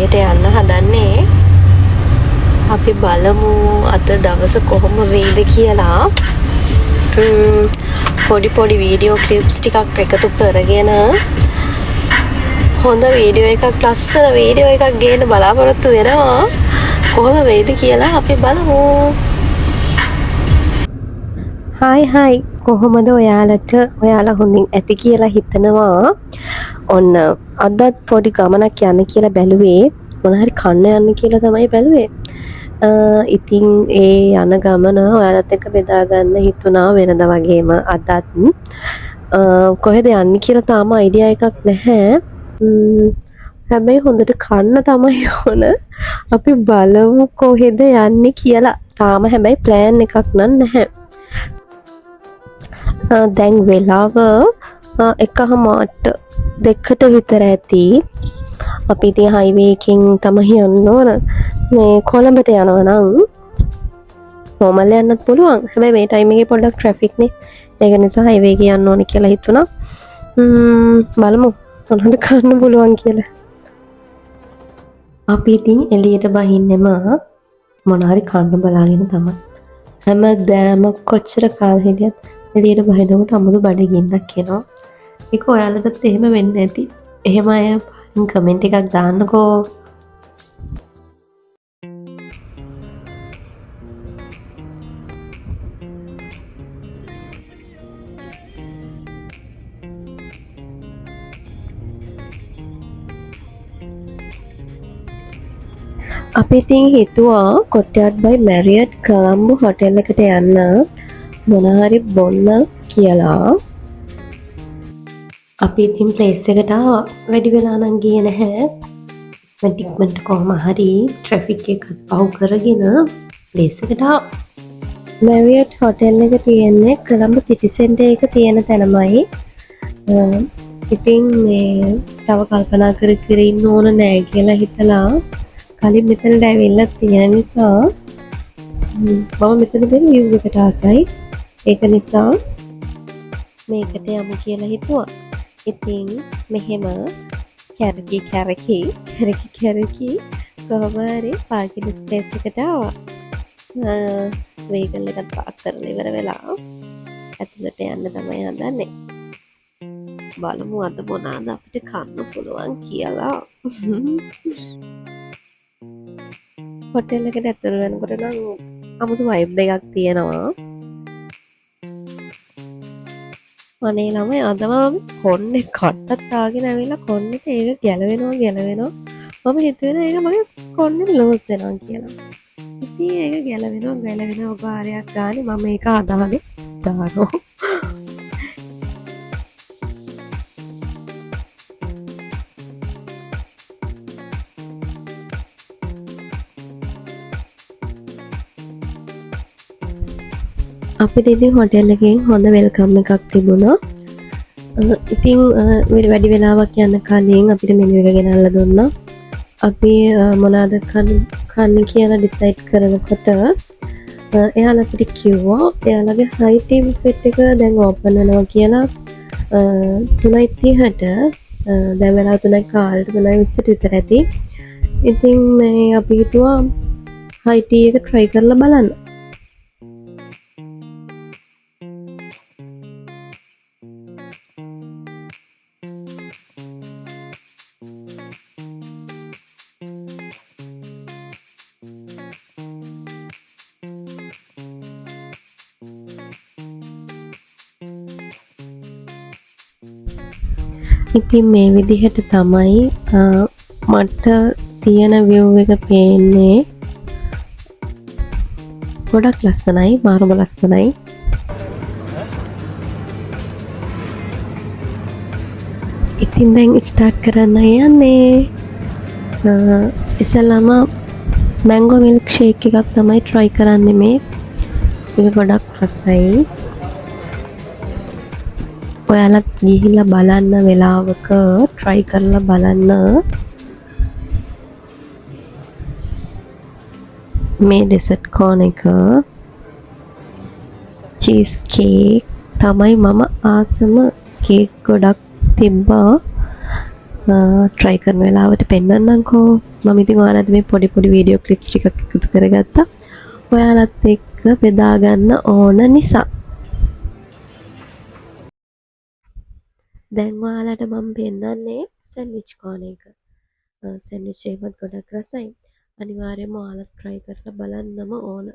එළියට යන්න හදන්නේ. අපි බලමු අද දවස කොහොම වෙයිද කියලා. පොඩි වීඩියෝ ක්ලිප්ස් ටිකක් එකතු කරගෙන හොඳ වීඩියෝ එකක්, ලස්සන වීඩියෝ එකක් ගේන්න බලාපොරොත්තු වෙනවා. කොහොම වෙයිද කියලා අපි බලමු. හායි කොහොමද ඔයාලා හොඳින් ඇති කියලා හිතනවා. ඔන්න අදත් පොඩි ගමනක් යන්න කියලා බැලුවේ. මොන හරි කන්න යන්න කියලා තමයි බැලුවේ. ඉතින් ඒ යන ගමන ඔයාලත් එක්ක බෙදා ගන්න හිතුණා වෙනද වගේම අදත්. කොහෙද යන්නේ කියලා තාම අයිඩියා එකක් නැහැ. හැබැයි හොඳට කන්න තමයි ඕන. අපි බලමු කොහෙද යන්නේ කියලා. තාම හැබැයි ප්ලෑන් එකක් නැහැ. දැන් වෙලාව 1:08 දෙකට විතර ඇති. අපි ඉතින් හයිවේ එකෙන් තමයි යන්න ඕන. මේ කොළඹට යනවා නම් නොමල් යන්නත් පුළුවන්. හැබැයි මේ ටයිම් එකේ පොඩ්ඩක් ට්‍රැෆික් නේ. ඒක නිසා හයිවේ එකේ යන්න ඕන කියලා හිතුණා. බලමු මොනවද කන්න පුළුවන් කියලා. අපි ඉතින් එළියට බහින්නෙම මොන හරි කන්න බලාගෙන තමයි. හැමදාම කොච්චර කාල හිටියත් එළියට බහිනකොට අමුතු බඩගින්නක් එනවා. ඒක ඔයාලටත් එහෙම වෙන්නේ නැති. එහෙම අය කමෙන්ට් එකක් දාන්නකෝ. අපි ඉතින් හිතුවා කොට්ටියාඩ් බයි මැරියට් කොළඹ හොටෙල් එකට යන්න මොන හරි බොන්න කියලා. අපි ඉතින් ප්ලේස් එකට වැඩි වෙලා නම් ගියේ නැහැ. ටික්මන්ට් කොහම හරි ට්‍රැෆික් එක පහු කරගෙන ප්ලේස් එකට මැරියට් හොටෙල් එක තියෙන්නේ කොළඹ සිටි සෙන්ටර් එක තියෙන තැනමයි. ඉතින් මේ තව කල්පනා කර ඉන්න ඕන නෑ කියලා හිතලා කලින් මෙතනට ඇවිල්ලා තියෙන නිසා මම මෙතන බැරි view එකට ආසයි. ඒක නිසා මේකට යමු කියලා හිතුවා. ඉතින් මෙහෙම කැරකි කොහොම හරි පාකින් ස්පේස් එකට ආවා. වේගල් එකත් පාක් කරලා ඉවර වෙලා ඇතුළට යන්න තමයි හදන්නේ. බලමු අද මොනවාද අපිට කන්න පුළුවන් කියලා. හොටෙල් එකට ඇතුළු වෙනකොට නම් අමුතු වයිබ් එකක් තියෙනවා. අනේ ළමයි අදම කොන්නේ කට්ටත් ආගෙන ඇවිල්ලා කොන්නෙට ඒක ගැලවෙනවා. මම හිතුවේ ඒක මගේ කොන්නේ ලෝස් වෙනවා කියලා. ඉතින් ඒක ගැලවෙනවා වාරයක් ගානේ මම ඒක අදාහනේ දානවා. අපිට ඉතින් හොටෙල් එකෙන් හොඳ වෙල්කම් එකක් තිබුණා. ඉතින් වැඩි වෙලාවක් යන්න කලින් අපිට මෙනු එක ගෙනල්ලා දුන්නා. අපි මොනවාද කන්න කියලා ඩිසයිඩ් කරනකොට එයාලා අපිට කිව්වා එයාලගේ හයි ටී බුෆෙට් එක දැන් ඕපන් වෙනවා කියලා 3:30ට. දැන් වෙලාව 3:20ට විතර ඇති. ඉතින් මේ අපි හිතුවා හයි ටී එක try කරලා බලන්න. ඉතින් මේ විදිහට තමයි මට තියෙන view එක පේන්නේ. ගොඩක් ලස්සනයි, මාරම ලස්සනයි. ඉතින් දැන් ස්ටාර්ට් කරන්න යන්නේ. ඉස්සෙල්ලාම මැංගෝ මිල්ක් ෂේක් එකක් තමයි try කරන්නේ මේ. ඒක ගොඩක් රසයි. ඔයාලත් ගිහිල්ලා බලන්න වෙලාවක try කරලා බලන්න. මේ ඩෙසර්ට් කෝන් එක චීස් කේක් තමයි මම ආසම කේක් ගොඩක් තිබ්බා. try කරන වෙලාවට පෙන්නන්නම්කෝ. මම ඉතින් ඔයාලට මේ පොඩි වීඩියෝ ක්ලිප්ස් ටිකක් එකතු කරගත්තා. ඔයාලත් එක්ක බෙදා ගන්න ඕන නිසා. දැන් ඔයාලට මම පෙන්නන්නේ සෑන්ඩ්විච් කෝන එක. සෑන්ඩ්විච් එකත් ගොඩක් රසයි. අනිවාර්යයෙන්ම ඔයාලත් try කරලා බලන්නම ඕන.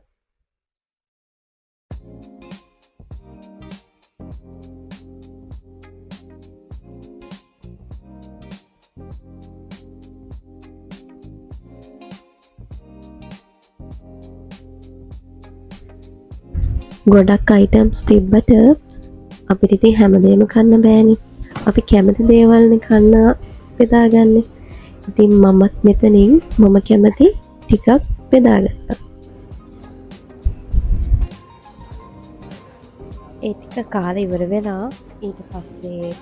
ගොඩක් අයිටම්ස් තිබ්බට අපිට ඉතින් හැමදේම කන්න බෑනේ. අපි කැමති දේවල්නේ කන්න බෙදාගන්නේ. ඉතින් මමත් මෙතනින් මම කැමති ටිකක් බෙදාගත්තා. ඒ ටික කාලේ ඉවර වෙලා ඊට පස්සේ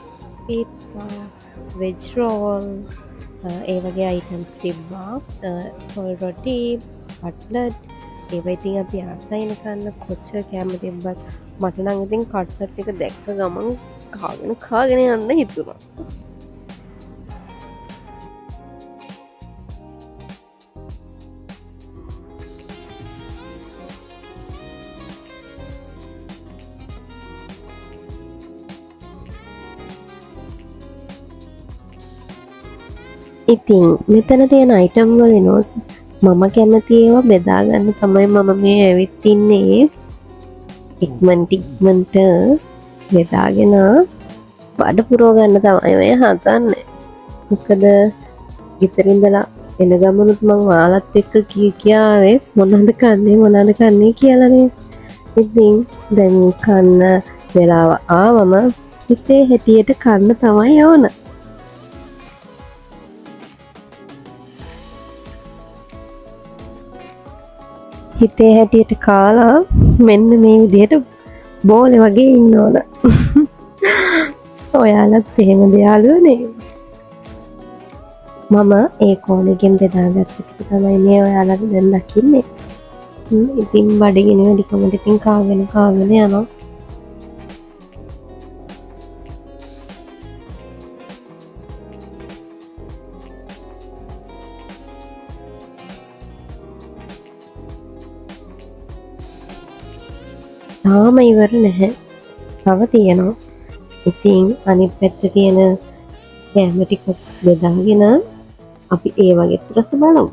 පීට්සා, වෙජ් රෝල්, ඒ වගේ අයිටම්ස් තිබ්බා. පොල් රොටි, කට්ලට්, ඒවා ඉතින් අපි ආසයින කන්න කොච්චර කැම තිබ්බත් මට නම් ඉතින් කට්ලට් එක දැක්ක ගමන් කාගෙන යන්න හිතුණා. ඉතින් මෙතන තියෙන අයිටම් වලිනුත් මම කැමති ඒවා බෙදාගන්න තමයි මම මේ ඇවිත් ඉන්නේ. ඉක්මනට බෙදාගෙන බඩ පුරව ගන්න තමයි මේ හදන්නේ. මොකද ගෙදරින්දලා එන ගමනුත් මම ඔයාලත් එක්ක කියාවේ මොනවද කන්නේ කියලානේ. ඉතින් දැන් කන්න වෙලාව ආවම හිතේ හැටියට කන්න තමයි ඕන. හිතේ හැටියට කාලා මෙන්න මේ විදිහට බෝලේ වගේ ඉන්න ඕන. ඔයාලත් එහෙම දයාලුවනේ. මම ඒ කෝණෙකින් බෙදාගත්ත ටික තමයි මේ ඔයාලට දැන් දකින්නේ. ඉතින් බඩගිනි වැඩිකමට ඉතින් කාගෙන යනවා. තාම ඉවර නැහැ. තව තියෙනවා. ඉතින් අනිත් පැත්තේ තියෙන කෑම ටික බෙදාගෙන අපි ඒ වගේ රස බලමු.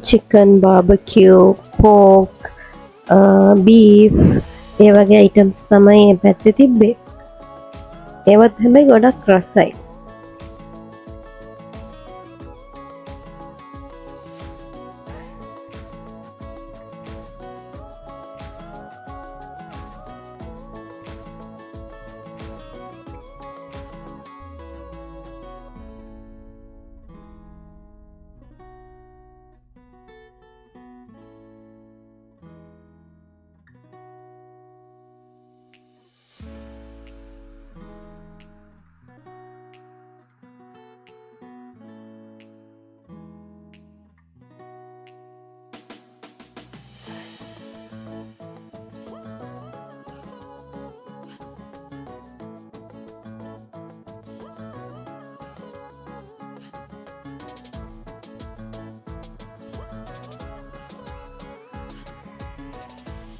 chicken, barbecue, pork, beef, ඒ වගේ අයිටම්ස් තමයි මේ පැත්තේ තිබ්බේ. ඒවත් හැබැයි ගොඩක් රසයි.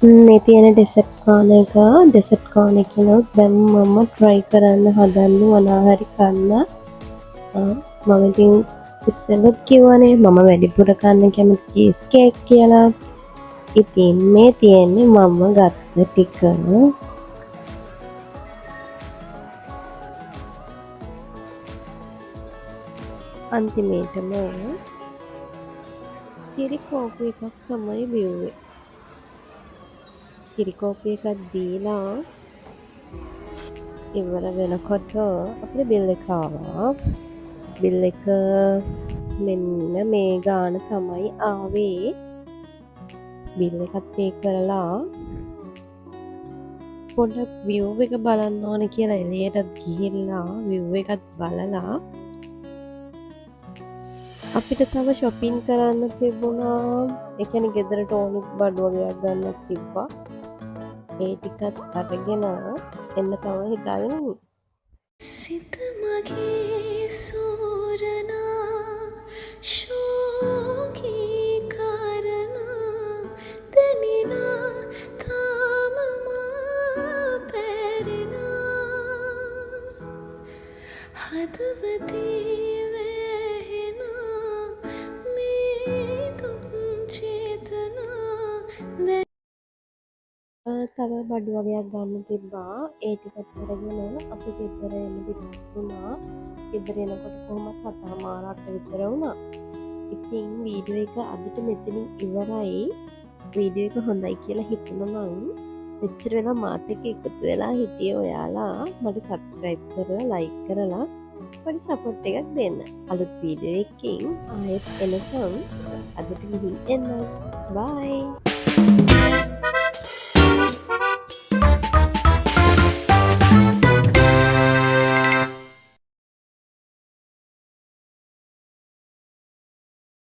මේ තියෙන ඩෙසර්ට් කෝන් එකනොත් දැන් මම try කරන්න හදන්නේ මොනවා හරි කන්න. මම ඉතින් ඉස්සෙල්ලත් කිව්වනේ මම වැඩිපුර කන්න කැමති චීස් කේක් කියලා. ඉතින් මේ තියෙන්නේ මම ගත්ත ටික. අන්තිමේටම කිරි කෝපු එකක් තමයි බිව්වේ. කිරි කෝපි එකක් දීලා ඉවර වෙනකොට අපේ බිල් එක ආවා. බිල් එක මෙන්න මේ ගාන තමයි ආවේ. බිල් එකත් පේ කරලා පොඩ්ඩක් view එක බලන්න ඕනේ කියලා එළියටත් ගිහිල්ලා view එකත් බලලා අපිට තව shopping කරන්න තිබුණා. ඒ කියන්නේ ගෙදරට ඕනි බඩු වගේක් ගන්නත් තිබ්බා. ඒ ටිකත් අරගෙන එන්න තමයි හිතාගෙන සිත මගේ සූරනා ශෝකී කරනා දැනිනා තාම මා පැරෙනා හදවතේ වැහෙනා මේ දුක් චේතනා තව බඩු වගේක් ගන්න තිබ්බා. ඒ ටිකත් අරගෙන අපි ගෙදර එන්න පිටුනා. ගෙදර එනකොට කොහොමත් 7:00ක් විතර වුණා. ඉතින් වීඩියෝ එක අදට මෙතනින් ඉවරයි. වීඩියෝ එක හොඳයි කියලා හිතුණා නම් මෙච්චර වෙලා මාත් එක්ක එකතු වෙලා හිටියේ ඔයාලා මට subscribe කරලා like කරලා පොඩි support එකක් දෙන්න. අලුත් වීඩියෝ එකකින් ආයෙත් එනකම් අදට ගිහින් එන්න. bye